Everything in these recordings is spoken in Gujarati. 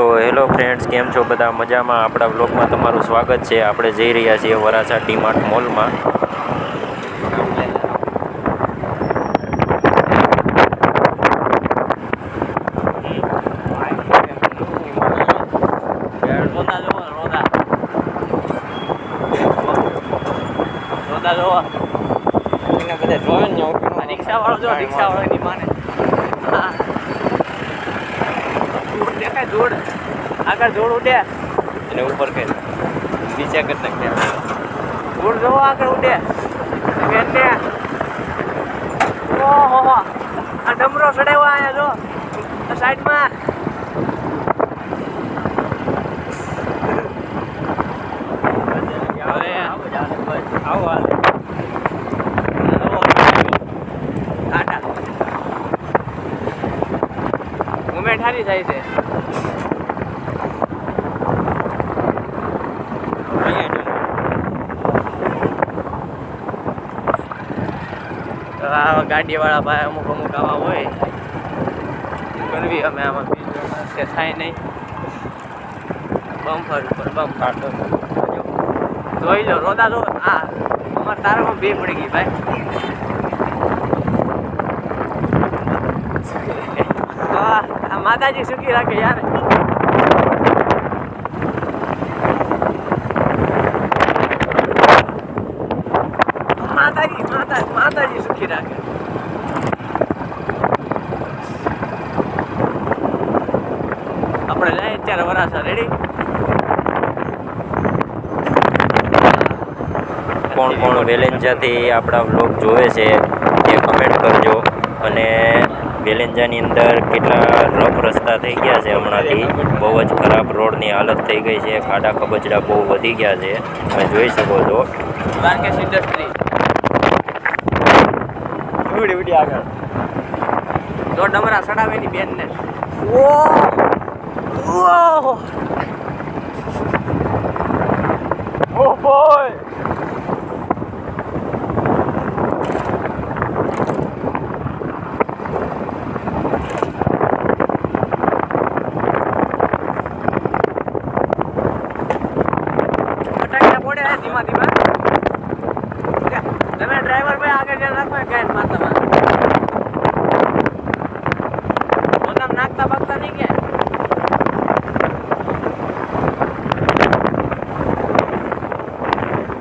તો હેલો ફ્રેન્ડ્સ, કેમ છો બધા? મજામાં? આપણા બ્લોગમાં તમારું સ્વાગત છે. આપણે જઈ રહ્યા છીએ વરાછા ડીમાર્ટ મોલમાં. રિક્ષા વાળો જો રિક્ષા વાળો ની માને દેખાય જોડ આગળ જોડ ઉડે અને ઉપર કરી નીચે કરી નાખ્યા. જોડ જો આગળ ઉડે બેનને ઓહો આ ડમરો ચડાવ્યો આયા જો આ સાઈડમાં આવો મુમેન્ટ સારી થાય છે. ગાડી વાળા ભાઈ અમુક આવા હોય કરવી અમે આમાં બીજું કે થાય નહીં. બમ્પર ઉપર બમ્પ કાઢો જોઈ લો રોદા જો હા અમારે તારામાં બે પડી ગઈ ભાઈ. આ માતાજી સુખી રાખે યાર. માતાજી સુખી રાખે. આપણે જાય અત્યારે વરાછા. રેડી? કોણ કોણ વેલેન્જાથી આપણા બ્લોગ જોવે છે એ કમેન્ટ કરજો. અને વેલેન્જાની અંદર કેટલા રફ રસ્તા થઈ ગયા છે હમણાંથી. બહુ જ ખરાબ રોડની હાલત થઈ ગઈ છે. ખાડા ખબચડા બહુ વધી ગયા છે, તમે જોઈ શકો છો. દ્વારકેશ ઇન્ડસ્ટ્રી ઉડી આગળ તો ડમરા સડાવેની બેન ને ઓ બોય ફટાકડા પડે ધીમા ધીમા. તમે ડ્રાઈવર ભાઈ આગળ જઈને રાખો ગાઈડ મારતા પોતામ નાખતા બાગતા નહીં કે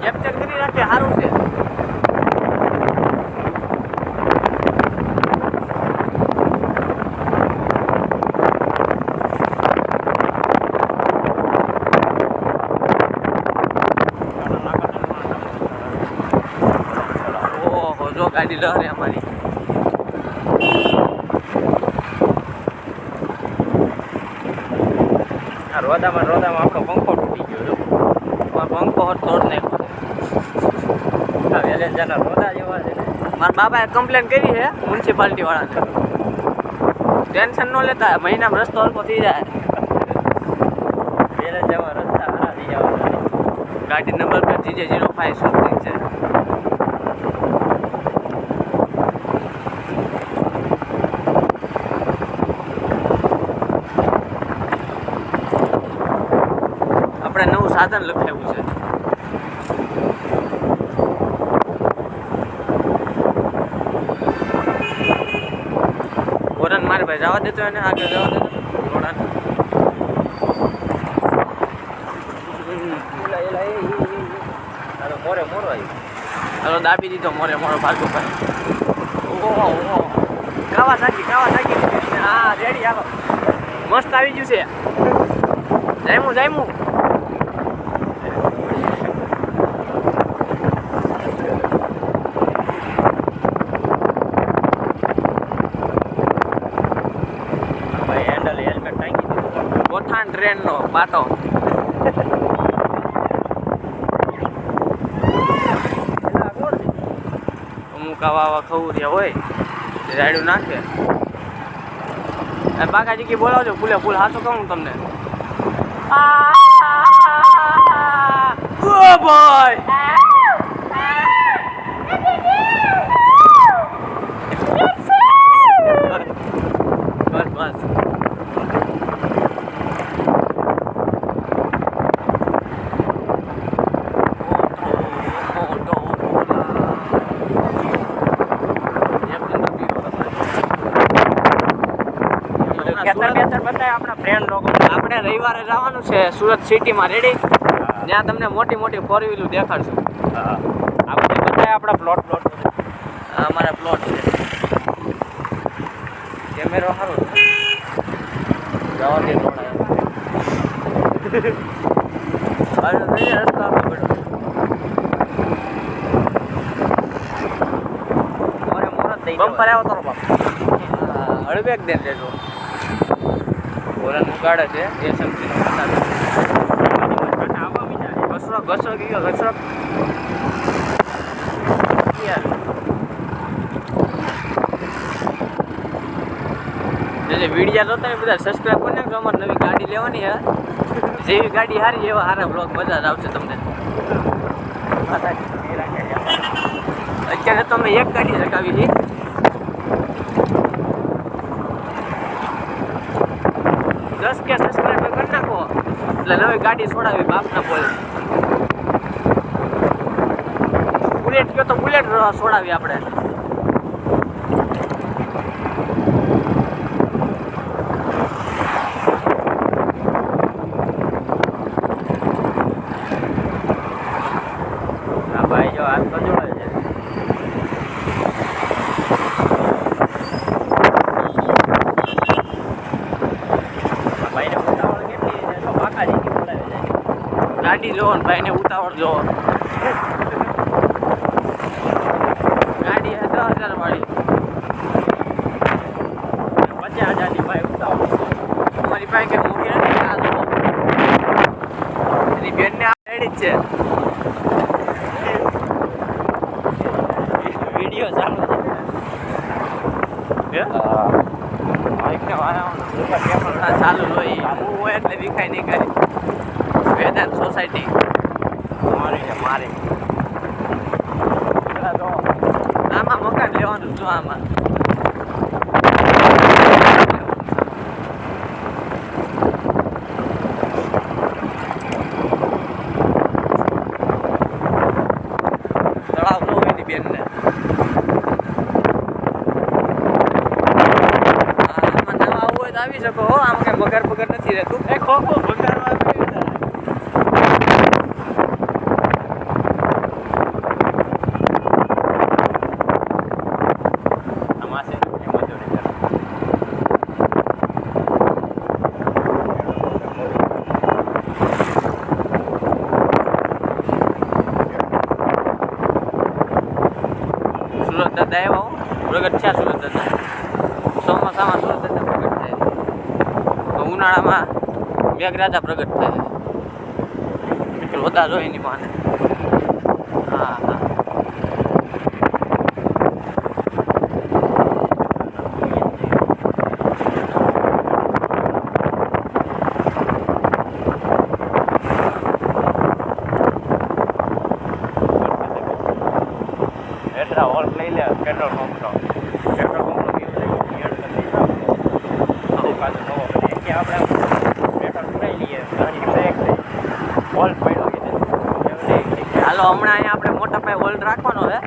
કેપ્ચર કરી રાખે સારું છે. ગાડી લહરે અમારી. આ રોદામાં આપણો પંખો તૂટી ગયો જો. પંખો તોડ નાખ્યો. વેલેન્જાના રોદા જેવા છે ને. મારા બાબાએ કમ્પ્લેન કરી છે મ્યુનિસિપાલિટી વાળાને. ટેન્શન ન લેતા, મહિનામાં રસ્તો હલકો થઈ જાય. વેલેન્જામાં રસ્તા સારા થઈ જવાના. ગાડી નંબર પર GJ05 શું છે. આપણે નવું સાધન લખાવ્યું છે. ઓરન મારે ભાઈ જવા દેતો એને આગળ જવા દેતો ઘોડાને. મોરે મોરો આવી. હાલો દાબી દીધો મોરે મોરો ભાગો ભાઈ. ઓહો કાવા સાકી હા રેડી હાલો મસ્ત આવી ગયું છે. જાયમું ગોઠાણ ટ્રેનનો પાટો. અમુક આવા ખવરિયા હોય રાયડું નાખે. બાકાજી કે બોલાવજો ફૂલે ફૂલ. હાથો કહું તમને. ઓ ભાઈ બસ ફ્રેન્ડ લોકો આપણે રવિવારે જવાનું છે સુરત સિટીમાં. રેડી? ત્યાં તમને મોટી મોટી ફોર વ્હીલું દેખાડશું. હા આ બધી બધાય આપણા પ્લોટ આ અમારા પ્લોટ છે. કેમેરો સારો છે. જવા દે થોડા. અરે નહીં રસ્તો આપો બેટો. બમ્પર આવ્યો તારો બાપ. હળવેક દે લેજો. ઓલાનું ગાડે છે એ સમજીને ઘસરો ઘસરો ગયો ઘસરો. એટલે વિડીયો જોતા ને બધા સબસ્ક્રાઈબ કરી નાખજો. અમારે નવી ગાડી લેવાની હે. જેવી ગાડી સારી એવા સારા બ્લોગ મજા જ આવશે તમને. અત્યારે તો અમે એક ગાડી રખાવી છે. 10K સબસ્ક્રાઈબર કરી નાખો એટલે નવી ગાડી છોડાવી બાપના બોલ. બુલેટ કયો તો બુલેટ છોડાવી આપણે. હા ભાઈ જો હાથ તો જોડાય છે. ભાઈને ઉતાવળ કેટલી છે તો પાકા જેટલી બોલાવે છે. ગાડી જોવો ને ભાઈને ઉતાવળ જોવો. ગાડી 10,000 વાળી. 50,000 ભાઈ ઉતાવળ. અમારી પાસે કઈ મૂકી નથી. આ જોવો એની બેનને આ રેડી જ છે. વિડીયો ચાલુ છે. માઇકને વાળાનો આ ચાલુ હોય હું હોય એટલે વિખાય નહીં કાંઈ. વેદાંત સોસાયટી મારી છે મારી. આમાં મકાન લેવાનું જો આમાં. તળાવ નો એની બેનને. આમાં નવા આવવું હોય તો આવી શકો હો. આમાં કઈ બગાર બગાર નથી રહેતું. એ ખોખો ભંગારમાં સુરત દાદા એવા હો. પ્રગટ થયા સુરત દાદા. ચોમાસામાં સુરત દાદા પ્રગટ થાય. ઉનાળામાં મેઘરાજા પ્રગટ થાય. રોતા જો એની માને. હા હા. એટલા હોલ્ટ લઈ લે પેટ્રોલ પંપનો. પેટ્રોલ પંપનો પાછું નવો બને કે આપણે પેટ્રોલ પુરાઈ લઈએ ગાડી બ્રેક થઈ હોલ્ટ પડ્યો કે હાલો હમણાં અહીંયા આપણે મોટા પાયે હોલ્ડ રાખવાનો છે.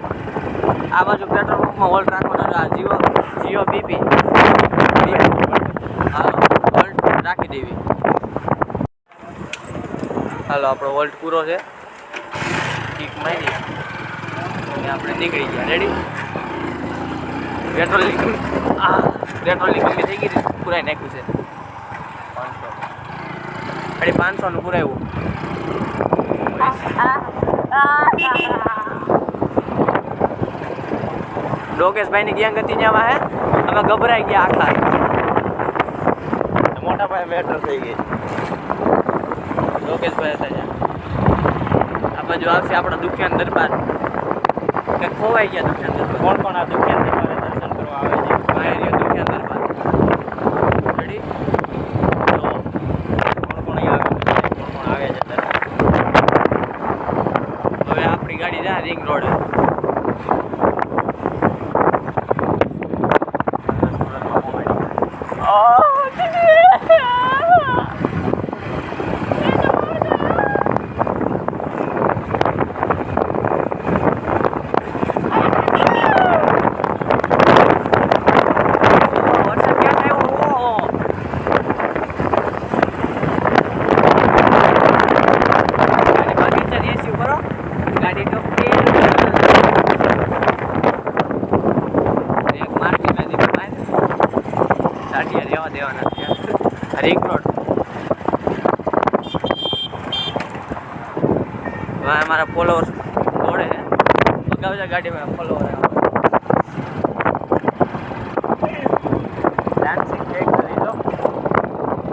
આ બાજુ પેટ્રોલ પંપમાં હોલ્ડ રાખવાનો છે. આ જીઓ બીપી. હાલો હોલ્ડ રાખી દેવી. હાલો આપણો હોલ્ડ પૂરો છે. કિક મારી અને આપણે નીકળી ગયા. રેડી? પેટ્રોલની પેટ્રોલની કમી થઈ ગઈ. પુરાઈ નાખ્યું છે. 500નું પુરાયું. ડોકેશભાઈની ગેંગ હતી ત્યાં હે. અમે ગભરાઈ ગયા આખા. મોટા પાયે મેટ્રો થઈ ગઈ. ડોકેશભાઈ હતા ત્યાં. આ બાજુ આવશે આપણા દુખ્યાન દરબાર. કે ખોવાઈ ગયા દુખ્યાન દરબાર. કોણ કોણ આ દુખ્યાન દરબારે દર્શન કરવા આવે છે? માયરીઓ દુખ્યાન દરબાર. રેડી? તો કોણ કોણ અહીંયા આવે છે? કોણ કોણ આવે છે દર્શન? હવે આપણી ગાડી જાય રિંગ રોડ. મારા ફોલોવર્સ દોડે છે બગાવજા ગાડીમાં ફોલોવર ડાન્સિંગ ચેક કરી લો.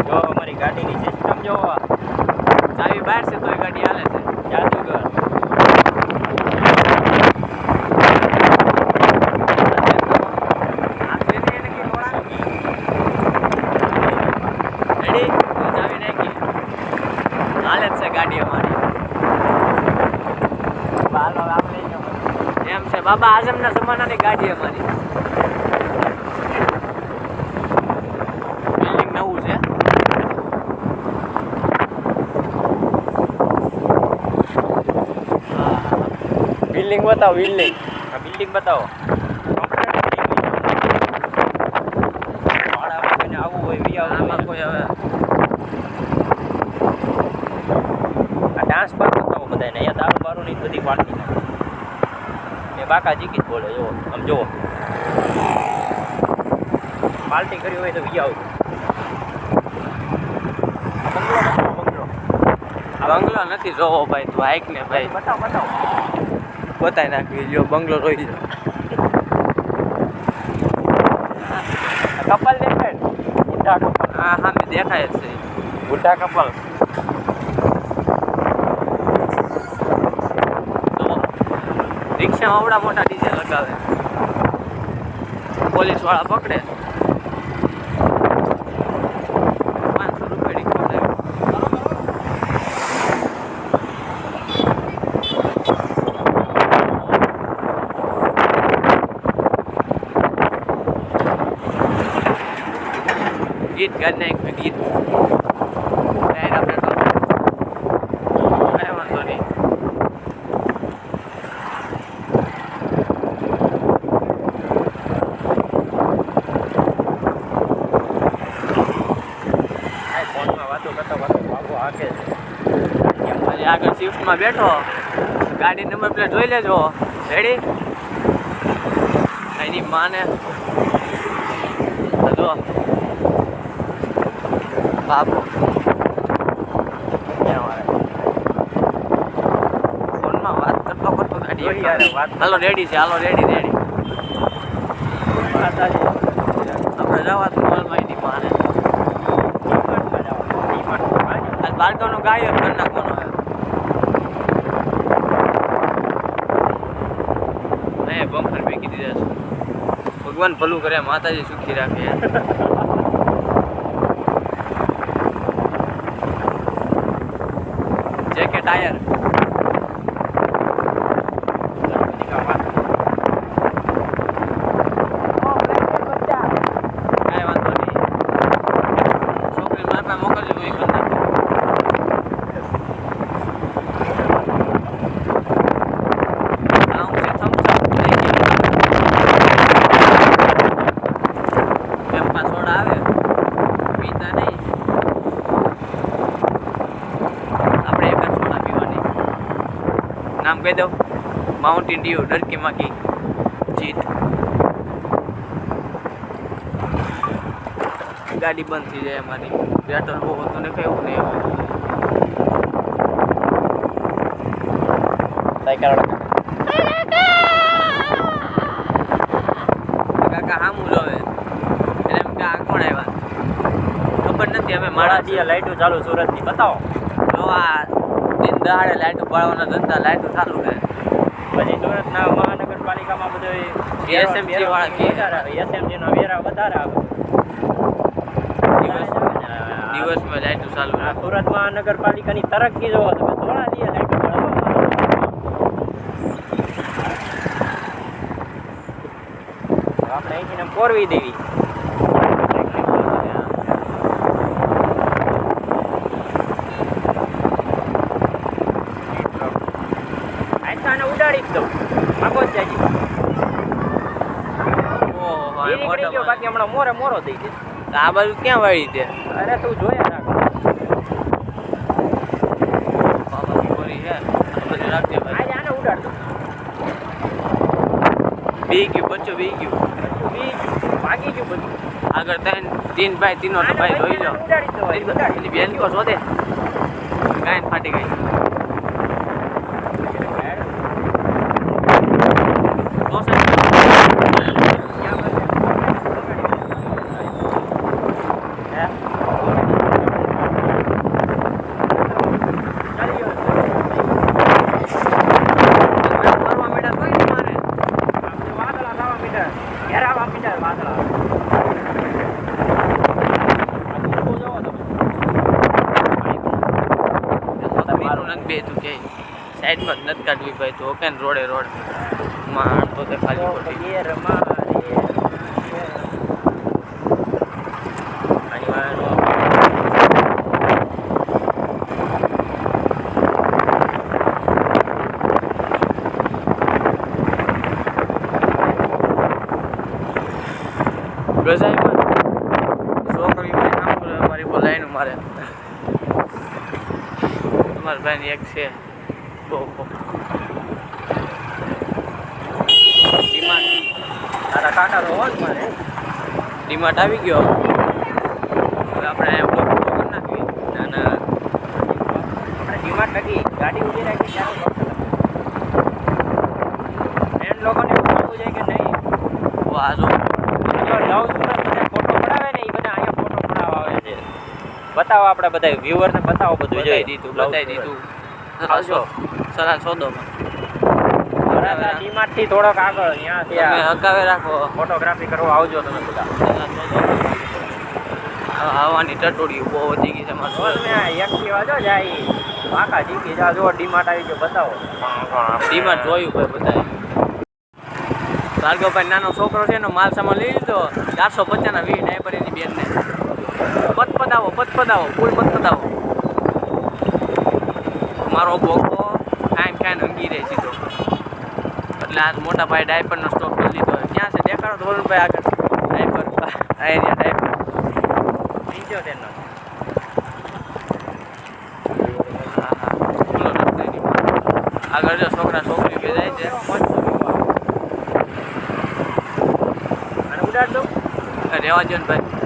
જો અમારી ગાડીની સિસ્ટમ જો ચાવી બહાર છે તો એ ગાડી હાલે છે જાદુગર. રેડી ચાવી નાખી હાલે જ છે ગાડી અમારી બાલો આમ લઈ જાઓ. એમ છે બાબા આઝમના જમાનાની ગાડી અમારી બિલ્ડિંગ નવું છે બિલ્ડિંગ બતાવો બિલ્ડિંગ. આ બિલ્ડિંગ બતાવો. ભાડા વગરને આવવું હોય વી આવવું આમાં હોય. કોઈ હવે આ ડાન્સ બાર બતાવો બધાને. અહીંયા દારૂ બારૂ ની બધી પાર્ટી એ બાકા જીકી જ બોલે. જુઓ આમ જુઓ પાર્ટી કરી હોય તો વી આવજો. બંગલો નથી જોવો ભાઈ તું હાઈક ને ભાઈ બતાવો બતાવો. બતાવી નાખવી જો બંગલો રોઈ જો કપલ દેખાય ને? બુઢા કપલ. હા હા મેં દેખાય જ છે બુઢા કપલ. તો રિક્ષામાં આવડા મોટા ડીજે લગાવે પોલીસ વાળા પકડે 500 રૂપિયા રિક્ષા લેવે. ગીત ગાડી નાખ ગીત ટાયર આપણે તો કાંઈ વાંધો નહીં આ ફોનમાં વાતો કરતા બાબુ હાકે છે. હજી આગળ શિફ્ટમાં બેઠો ગાડી નંબર પ્લેટ જોઈ લેજો રેડી એની માને જો બાપુ ફોનમાં વાત કરતો કરતો ગાડી જોઈ યાર, વાત હાલો રેડી છે હાલો રેડી રેડી માતાજી. આપણે જવા તો મોલમાં એની માને આજ બાળકોનો ગાડી કરી નાખવાનો મેં બમ્પર ફેંકી દીધા છે ભગવાન ભલું કરે માતાજી સુખી રાખે જેકે ટાયર કાંઈ વાંધો નહીં છોકરી મારા પાસે મોકલજો હું એ કરી નાખું આ હું છે થમ્સ અપ લઈ ગયો એમ સોડા આવે પીતા નહીં આપણે એક જ સોડા પીવાની નામ કહી દઉં માઉન્ટેન ડ્યુ ડરકી માકી જીત ગાડી બંધ થઈ જાય અમારી પેટ્રોલ બહુ હતું ને કયું નહીં હવે કાકા હામું જોવે એને એમ કે આ કોણ આવ્યા ખબર નથી અમે મારા મારા દિયા લાઈટો ચાલુ સુરતની બતાવો. જો આ દિન દહાડે લાઈટો બાળવાના ધંધા લાઈટો ચાલુ છે પછી સુરતના મહાનગરપાલિકામાં બધો SMG વાળા કે SMG નો વેરા વધારે આવે. દિવસમાં લાઈટો ચાલુ આ સુરત મહાનગરપાલિકાની તરક્કી જોવો તમે. થોડા દિયા લાઈટો આપણે અહીંથી પોરવી દેવી. ઉડાડી જ દઉં આગો જ જાય. ઓહો એ નીકળી ગયો બાકી હમણાં મોરે મોરો થઈ જશે. આ બાજુ ક્યાં વાળી છે અરે તું જોયા રાખ. બાબા છોરી છે આ બધું રાખજે ભાઈ આજે આને ઉડાડ દઉં. બી ગયું બચ્ચો બી ગયું ભાગી ગયું બધું. આગળ तीन भाई तीनों तो भाई धोई लो ઉડાડી દો. बेन को सो दे गाय फाटी गई નથી બેતું કે સાઈડમાં જ નથી કાઢવી ભાઈ તો ઓકે ને રોડે રોડ માં તો તે ખાલી ખોટી ગજાઈમાં છોકરી મારી બોલાવીને મારે તમારા ભાઈની એક છે બહુ ડિમાન્ડ તારા કાકા તો હોત મારે ડિમાન્ડ આવી ગયો હવે આપણે અહીંયા બ્લોક કરી નાખવી ના ના આપણે ડિમાન્ડ લગી ગાડી ઊભી રાખી ત્યારે ફ્રેન્ડ લોકોને પૂછવું જાય કે નહીં વાહ જો લવ ફોટો પડાવે ને એ બધા અહીંયા ફોટો પડાવવા આવે છે બતાવો આપણે બધા વ્યુઅરને બતાવો બધું જોઈ દીધું બતાવી દીધું આવજો સરા સોદોમાં ડીમાર્ટ થી થોડોક આગળ ત્યાંથી હકાવે રાખો ફોટોગ્રાફી કરવા આવજો તમે બધા હવાની ટટોડી બહુ વધી ગઈ છે એક્ટિવા જો જાય આખા જીકી જા જો ડીમાર્ટ આવી ગયો બતાવો ડીમાર્ટ જોયું ભાઈ બતાવી ભાર્ગવભાઈ નાનો છોકરો છે એનો માલ સામાન લઈ લીધો 450 ના 20 ડાયપર એની બેનને પતપદાવો ફૂલ પતપદાવો મારો બોકો ખાઈને અંગી રહે સીધો એટલે આ મોટા ભાઈ ડાયપરનો સ્ટોક કરી લીધો ક્યાં છે દેખાડો તો વરુણભાઈ આગળ ડાયપર આ એરિયા ડાયપર નીચો તેનો આગળ જો છોકરા છોકરી બે જાય છે અને ઉડાડ દઉં રેવા જો ને ભાઈ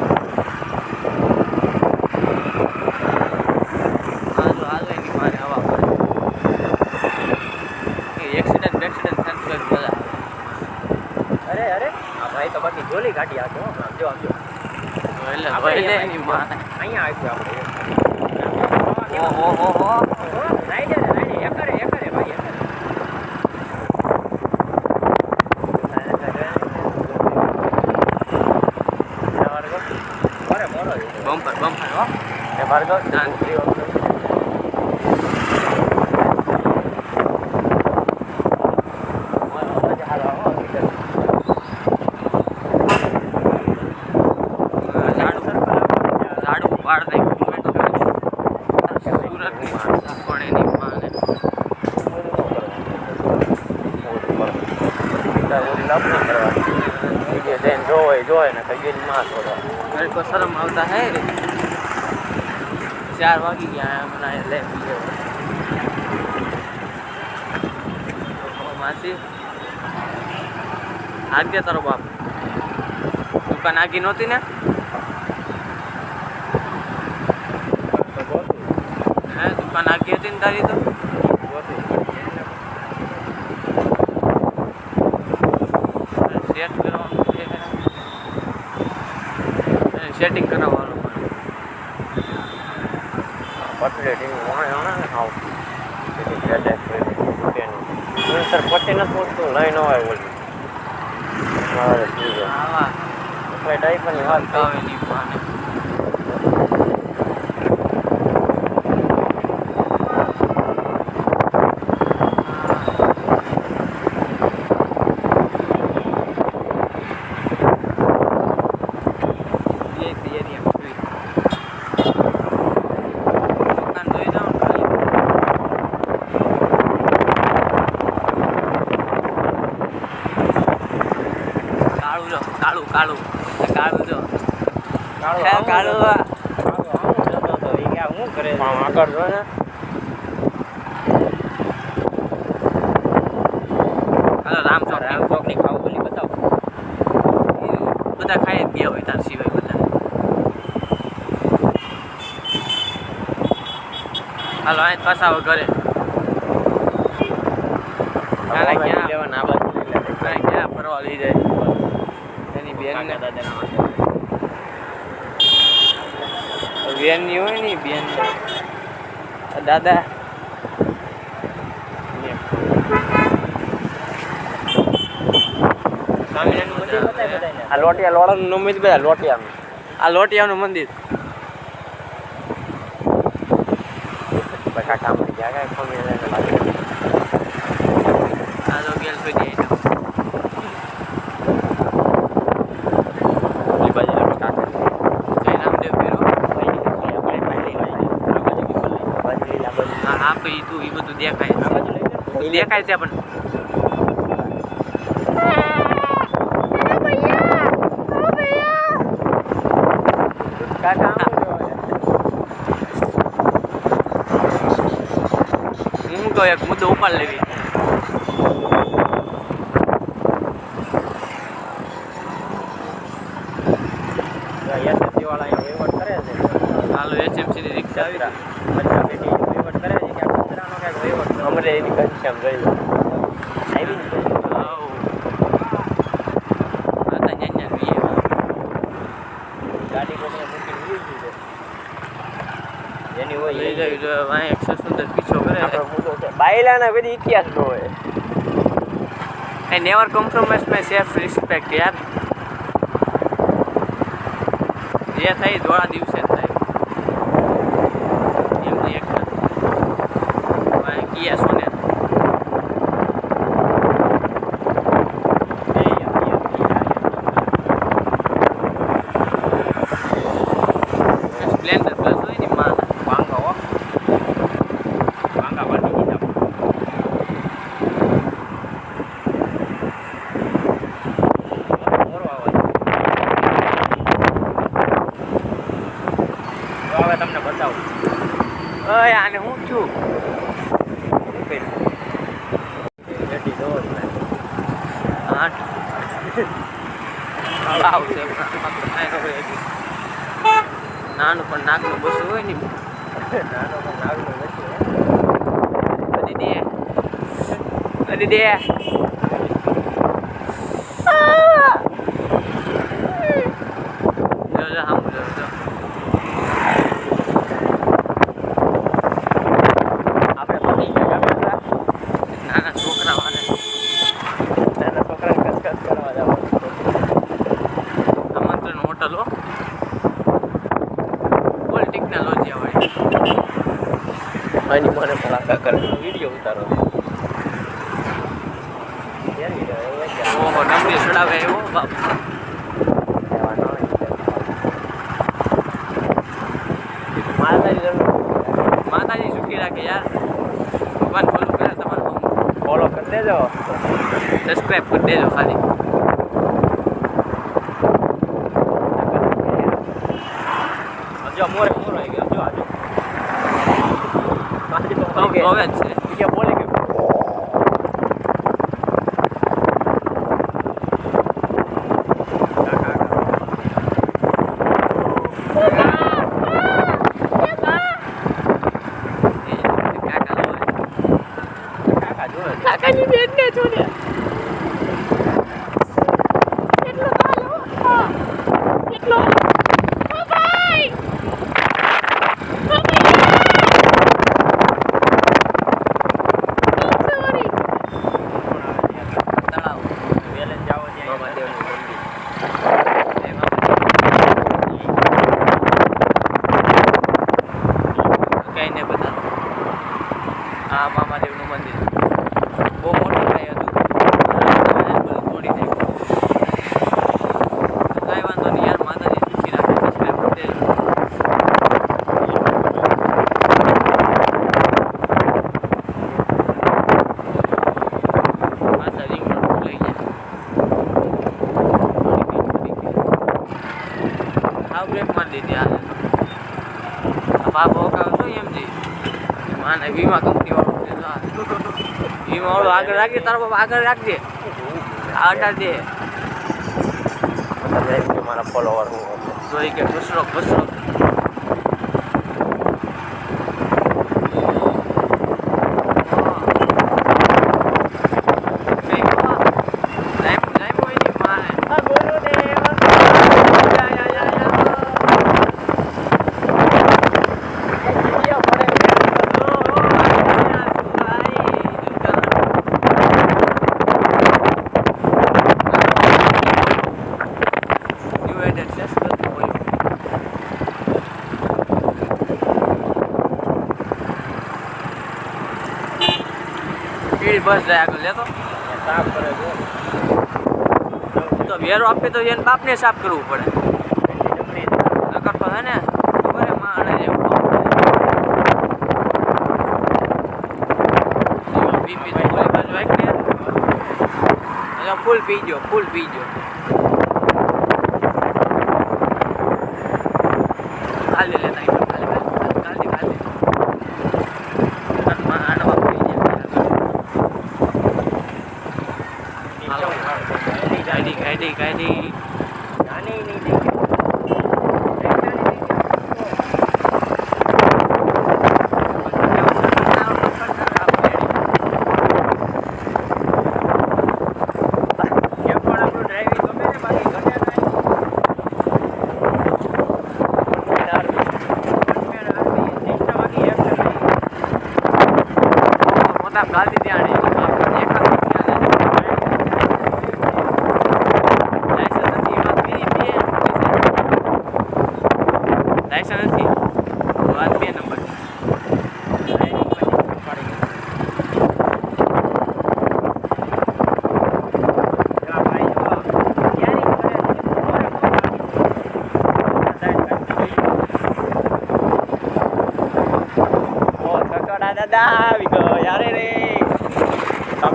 જોલી ગાડી આવજો જો આવજો એટલે ભાઈ એની માં અહીંયા આવ્યો આપણે ઓહો રાઈડે એકરે ભાઈ બમ્પર હો એ ભાર્ગવ શરમ આવતા હે રે 4 વાગી ગયા હમણાં લે માસી આગે તારો બાપ દુકાન આગી નહોતી ને હે દુકાન આગી હતી ને તારી તો સેટ કરવાનું સેટિંગ કરાવવાનું પટલેટિંગ સર પટ્ટી નથી પૂછતું લઈ ન હોય બોલી ટાઈપની વાત આવે નહીં પાને કાળું જો કાળું હું કરે આગળ જો ને હાલો રામચોક ની ખાવું બોલી બતાવો બધા ખાઈ જ ગયા હોય તાર સિવાય બધા હાલો અહીં પાછા આવો ઘરે ક્યાં લેવાના આ બાજુ ક્યાં ફરવા લઈ જાય એની બેન ને બેન ની હોય ને બેન દાદા આ લોટિયાનું મંદિર બધા લોટિયાનું આ લોટિયાનું મંદિર બકા કામ ગયા કાંઈ ખમી લાગે આ તો ગેલ થઈ જાય તો એ બાજુ કાકા જય રામદેવ પીરો હા હા પછી તું એ બધું દેખાય દેખાય છે પણ હું કહું એક મુદ્દો ઉપાડ લેવી એસએમસી વાળા અહીંયા વહીવટ કરે છે હાલો HMC ની રિક્ષા આવી બધા પેટી વહીવટ કરે છે કે કચરાનો કાંઈક વહીવટ અમરે એની ઘનશ્યામ જોઈ લો આવી ને આવો માતા ન્યા વીએ ગાડી કોઈને મૂકીને ઉડી છે એની હોય લઈ જઈ તો વાય 100 સુંદર પીછો કરે આપણો મુદ્દો છે બાયલાના બધી ઇતિહાસ નો હોય I never compromise my self respect યાર જે થાય દોડા દિવસે જ થાય એમને એક કિયા સોને સ્પ્લેન્ડર પ્લસ હોય ને માં વાંગા હો વાંગા વાટી દીધા મોરો આવે તો હવે તમને બતાવું ઓય આને હું છું જેટી દો આઠ લાવ છે નાનું પણ નાકનું બસું હોય ને નાનો પણ નાગનો નથી બધી દે બધી દે જો જો હમ જો જો આપણે પતી ગયા કાકા નાના છોકરા વાને નાના છોકરાને કસકસ કરવા જાવ આમંત્રણ હોટલ હો બોલ ટેકનોલોજી આવે આની મને પરાકા કરે વિડિયો ઉતારો ઓહો નમરી સડાવે એવો બાપ માતાજી સુખી રાખે યાર ભગવાન ફોલો કરે તમારું ફોલો કરી દેજો સબસ્ક્રાઈબ કરી દેજો ખાલી જો મોરે મોરો આવી ગયો જો આજો બાકી તો હવે જ છે બીજા બોલે કે કાકા જો કાકાની બેનને જોડે કેટલો કાલો કેટલો ઓ ભાઈ સોરી તળાવ વેલે જાવ ત્યાં મામાદેવનું મંદિર કઈ ને બધા આ મામાદેવનું મંદિર બહુ મોટું કઈ હતું બધું તોડી નાખ્યું કાંઈ વાંધો નહીં યાર માતાજી સુખી રાખે સબસ્ક્રાઈબ કરી દેજો પાછા રિંગ રોડ લઈ જાય હાવ બ્રેક મારી દીધી હાલ બાપ હોકાવ છું એમજી માને વીમા કંપની વાળો વીમા વાળો આગળ રાખજે તારો બાપ આગળ રાખજે આ અડાડ દે મારા ફોલોવર હું જોઈ કે ઘસરો ઘસરો પીળી બસ જાય આગળ લેતો સાફ કરે જો તો વેરો આપે તો એને બાપને સાફ કરવું પડે નકર તો હે ને ખબર હે માણે જેવું બીબી તો ઓલી બાજુ આવીને ફૂલ પીજો ખાલી લેતા ખાલી આણવા પડી જાય ગાડી નાની નહીં ગાડી ત્યાં લાયસન્સ નથી વાત 2 નંબર દાદા આવી ગયો યારે રે તાક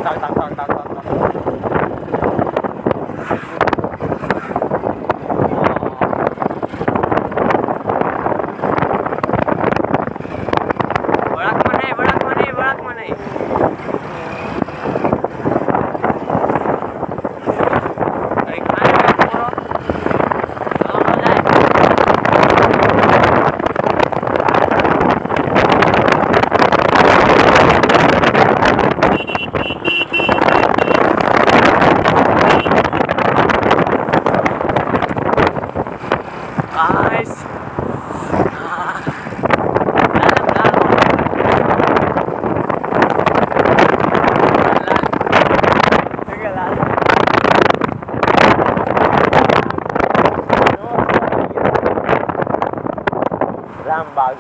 વળાકમાં નહીં કઈ ખાને પૂરો ચલો જાય guys. રામબાગ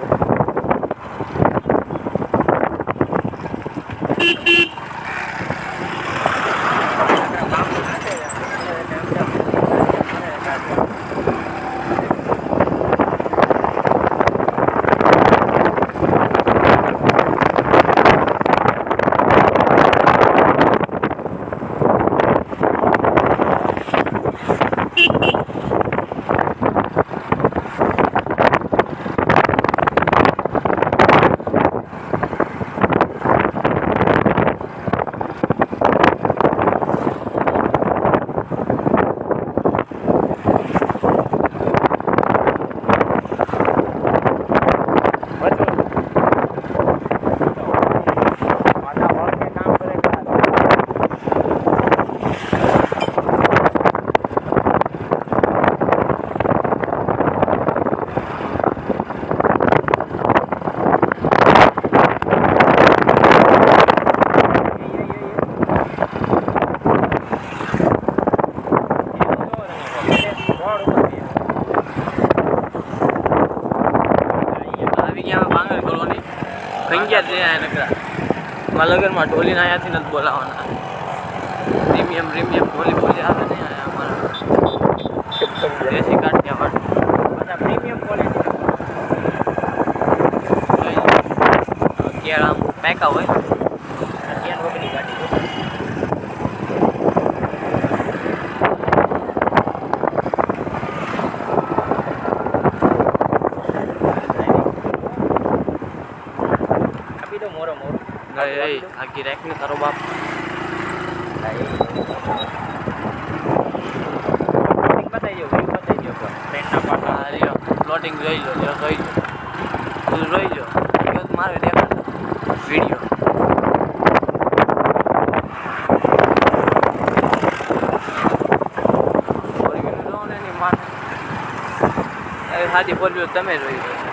ફંગ્યા છે આ નકરા માં લગનમાં ઢોલીને અહીંયાથી નથી બોલાવવાના પ્રીમિયમ બોલી આવે ને અમારા દેશી કાઠિયાવાડ બધા પ્રીમિયમ ક્વોલિટી કેળા પેકા હોય ત્યાં વગરની ગાડી આખી રેક ને તારો બાપ બતાવી દો ટ્રેનના પાટા પ્લોટિંગ જોઈ લો તું જોઈ લો મારે દેખાડ વિડીયો સાદી બોલ્યું તમે જોઈ લો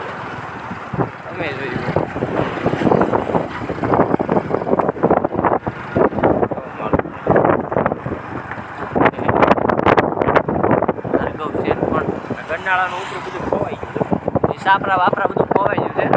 ગરનાળાનું ઉપરું બધું ખોવાઈ ગયું સાપરા વાપરા બધું ખોવાઈ ગયું છે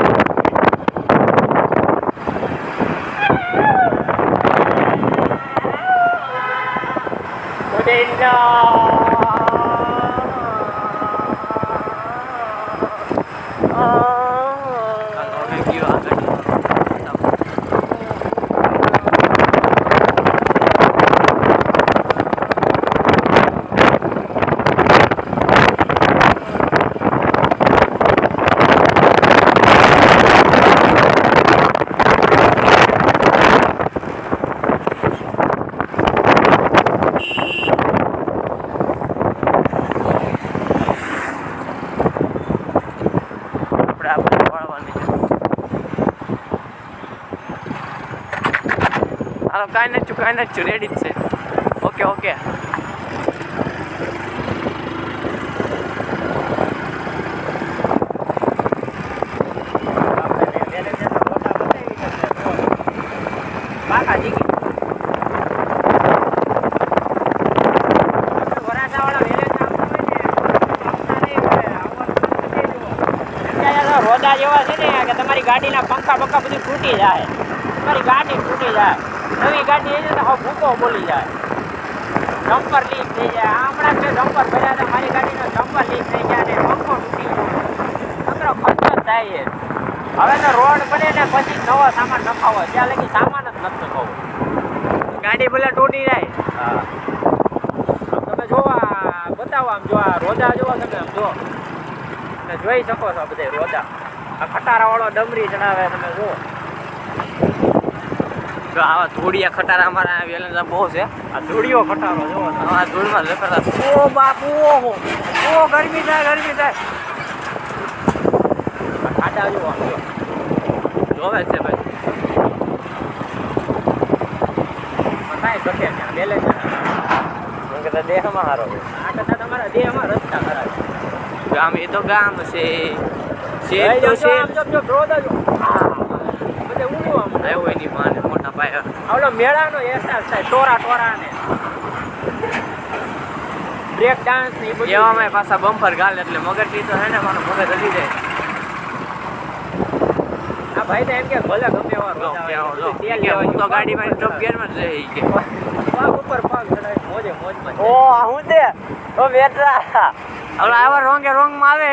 હાલો કાંઈ નથી રેડી જ છે. ઓકે ઓકે રોદા જેવા છે ને કે તમારી ગાડીના પંખા બંખા બધું તૂટી જાય, તમારી ગાડી તૂટી જાય. નવી ગાડી એ તો ભૂકો બોલી જાય, જમ્પર લીક થઈ જાય. હમણાં જે જમ્પર ભર્યા હતા મારી ગાડીનો જમ્પર લીક થઈ જાય ને પંખો તૂટી જાય. ખર્ચો જ થાય. હવે તો રોડ બને ને પછી નવો સામાન નખાવો, ત્યાં લગી સામાન જ નથી નખાવો. ગાડી ભલે તૂટી જાય. હા તમે જોવા બતાવો, આમ જો આ રોદા જોવો તમે, આમ જો જોઈ શકો છો બધે રોદા. આ ખટારા વાળો ડમરી ચડાવે તમે જુઓ. તો આવા ધૂળિયા ખટારા અમારા વેલંજા બહુ છે. આ ધૂળિયો ખટારો જોવો તમે. આ ધૂળમાં લખતા ઓ બાપુ ઓહો ઓ ગરમી થાય ગરમી થાય. આ ખાડા જોવો આમ જો. જોવે છે ભાઈ. કાંઈ શકે ત્યાં બેલે છે મને કહેતા દેહમાં હારો છે. આ કરતાં તમારા દેહમાં રસ્તા ખરાબ છે. ગામ એ તો ગામ છે, શેર લઈ તો જાઓ, શેર. આમ જો રોદા જો. બધે ઊંડું આમ આવ્યો એની માને મોટા પાયા. આવડો મેળાનો અહેસાસ થાય. ટોરા ને બ્રેક ડાન્સ ને એ બધું. એવામાં પાછા બમ્પર ગાલે એટલે મગજથી તો હે ને મારો મગજ હલી જાય. આ ભાઈ તો એમ કે ભલે ગમે એવા લો, રોદા ક્યાં હોય, લો. તેલ કે હું તો લેવા ગાડીમાં ટોપ ગિયરમાં જ રહી કે પગ ઉપર પગ ચડાવી મોજે મોજમાં ઓ હું તે ઓ બેટરા હવે આવા રોંગે રોંગમાં આવે.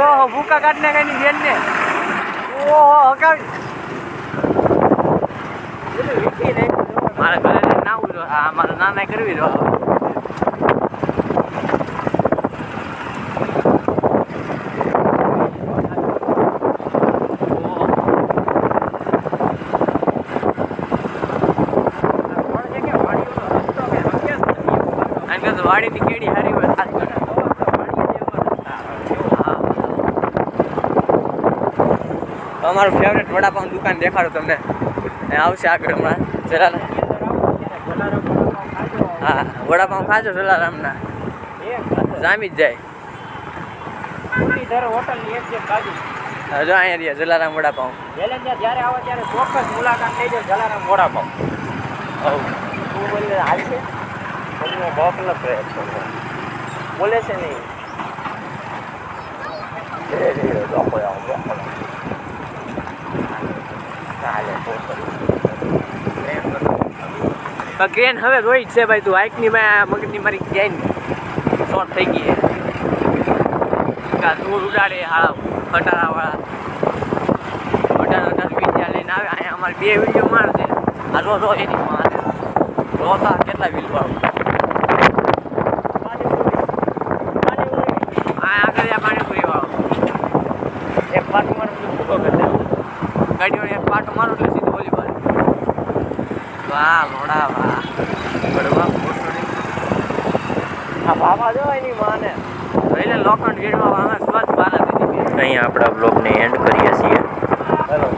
ઓહો ભૂકા કાઢ નાખે એની બેનને. ઓહો હકાવી મારા ઘરે નાવું જો. આ મારા નાના કરવી જો. વાડીની કેડી હારી હોય ખાસ કરીને. અમારું ફેવરેટ વડાપાઉં દુકાન દેખાડું તમને. એ આવશે આગળ હમણાં જલારામ. હા વડાપાઉં ખાજો જલારામના, જામી જ જાય. હોટલની એક બાજુ હા, જો અહીંયા રહ્યા જલારામ વડાપાઉં. વેલેન્જા જ્યારે આવો ત્યારે ચોક્કસ મુલાકાત લેજો જલારામ વડાપાઉં. તું બોલે હાલશે તમને મોકલ બોલે છે નહીં. ક્રેન હવે રોઈ જ છે ભાઈ. તું હાઈકની માં મગજની મારી ક્યાંય શોર્ટ થઈ ગઈ છે. ધૂળ ઉડાડે હા ખટારાવાળા. 18 વિડીયો લઈને આવે અહીંયા. અમારે 2 વિડીયો મારશે. આ રો એની માં રોતા કેટલા વીલ વાળું. આગળ પાણીપુરી વાળો એક પાટ મારું ભૂકો કરી દે. ગાડીમાં એક પાટો મારો એટલે સીધું ઓલી બાજુ. વાહ લોડા વાહ બળવા મોટોડી. આ બાબા જો એની માને એટલે લોખંડ વીડમાં અમે સ્વચ્છ બાલા દીધી. અહીંયા આપણા બ્લોગને એન્ડ કરીએ છીએ. હેલો